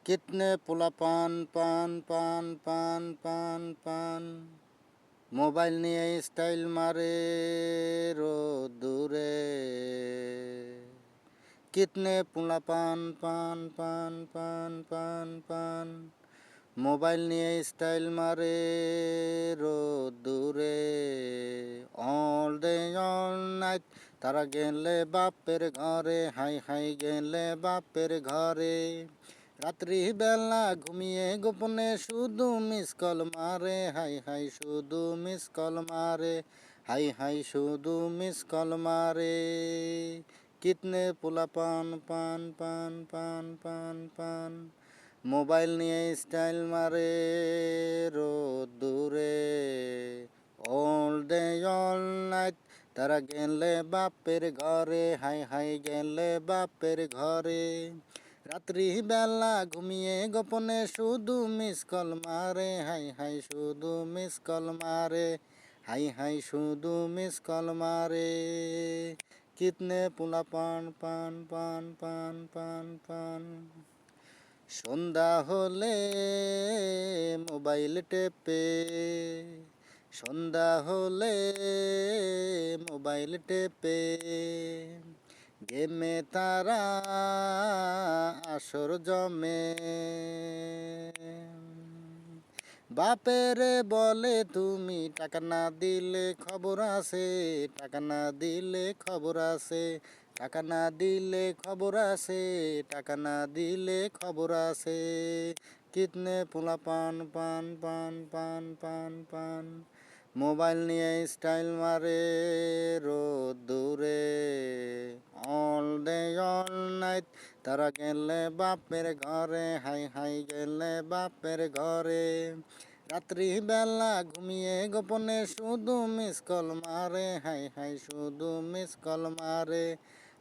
कितने पुला पान पान पान पान पान पान मोबाइल নিয়ে স্টাইল মারে রোদ্দুরে कितने पुला पान पान पान पान पान पान মোবাইল নিয়ে স্টাইল মারে রোদ্দুরে অল ডে অল নাইট তারা গেলে বাপের ঘরে হাই হাই গেলে বাপের ঘরে রাত্রি বেলা ঘুমিয়ে গোপনে শুধু মিস কল মারে হাই হাই শুধু মিস কল মারে হাই হাই শুধু মিস কল মারে কিতনে পোলা পান পান পান পান পান পান মোবাইল নিয়ে স্টাইল মারে রোদ্দুরে অল ডে অল নাইট তারা গেলে বাপের ঘরে হাই হাই গেলে বাপের ঘরে রাত্রি বেলা ঘুমিয়ে গোপনে শুধু মিস কল মারে হাই হাই শুধু মিস কল মারে হাই হাই শুধু মিস কল মারে কিতনে পোলা পান পান পান পান পান পান সন্ধ্যা হলে মোবাইল টেপে সন্ধ্যা হলে মোবাইল টেপে গেমে তারা আসর জমে বাপেরে বলে তুমি টাকা না দিলে খবর আছে টাকা না দিলে খবর আছে টাকা না দিলে খবর আছে টাকা না দিলে খবর আছে কিতনে পোলা পান পান পান পান পান পান মোবাইল নিয়ে স্টাইল মারে রোদ্দুরে অল ডে অল নাইট তারা গেলে বাপের ঘরে হাই হাই গেলে বাপের ঘরে রাত্রি বেলা ঘুমিয়ে গোপনে শুধু মিস কল মারে হাই হাই শুধু মিস কল মারে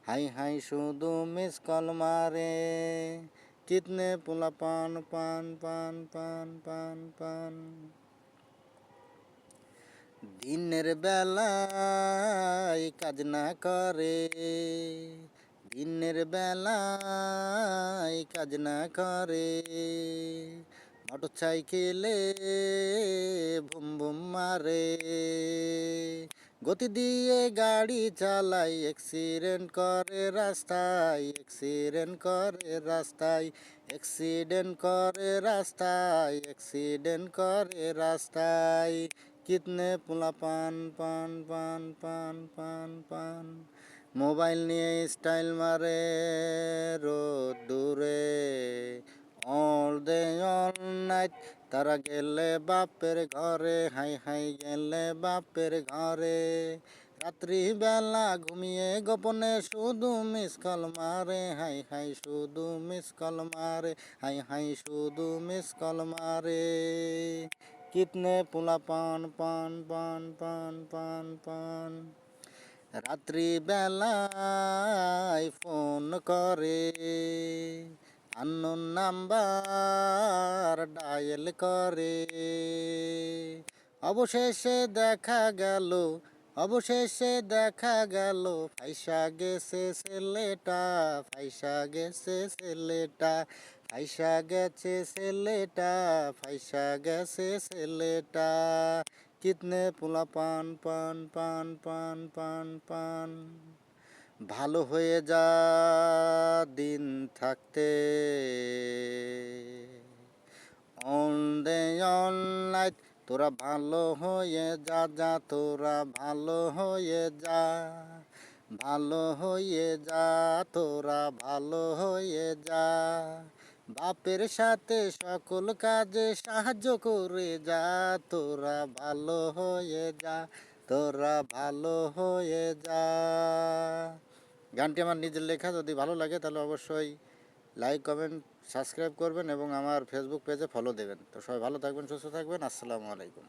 হাই হাই শুধু মিস কল মারে কিতনে পোলা পান পান পান পান পান পান দিনের বেলায় কাজ না করে দিনের বেলায় কাজ না করে মোটর সাইকেলে ভুম ভুম মারে গতি দিয়ে গাড়ি চালায় অ্যাক্সিডেন্ট করে রাস্তায় অ্যাক্সিডেন্ট করে রাস্তায় অ্যাক্সিডেন্ট করে রাস্তায় অ্যাক্সিডেন্ট করে রাস্তায় কিতনে পোলা পান পান পান পান পান পান মোবাইল নিয়ে স্টাইল মারে রোদ্দুরে অল ডে অল নাইট তারা গেলে বাপের ঘরে হাই হাই গেলে বাপের ঘরে রাত্রি বেলা ঘুমিয়ে গোপনে শুধু মিস কল মারে হাই হাই শুধু মিস কল মারে হাই হাই শুধু মিস কল মারে কিতনে পোলা পান পান পান পান পান পান রাত্রি বেলায় ফোন করে আননোন নাম্বার ডায়াল করে অবশেষে দেখা গেল অবশেষে দেখা গেল ফাইসা গেছে ছেলেটা ফাইসা গেছে ছেলেটা ফাইসা গেছে ছেলেটা ফাইসা গেছে ছেলেটা কিতনে পোলা পান পান পান পান পান পান ভালো হয়ে যা দিন থাকতে অন ডে অল নাইট তোরা ভালো হয়ে যা যা তোরা ভালো হয়ে যা ভালো হয়ে যা তোরা ভালো হয়ে যা বাপের সাথে সকল কাজে সাহায্য করে যা তোরা ভালো হয়ে যা তোরা ভালো হয়ে যা গানটি আমার নিজের লেখা যদি ভালো লাগে তাহলে অবশ্যই লাইক কমেন্ট সাবস্ক্রাইব করবেন এবং আমার ফেসবুক পেজে ফলো দেবেন তো সবাই ভালো থাকবেন সুস্থ থাকবেন আসসালামু আলাইকুম।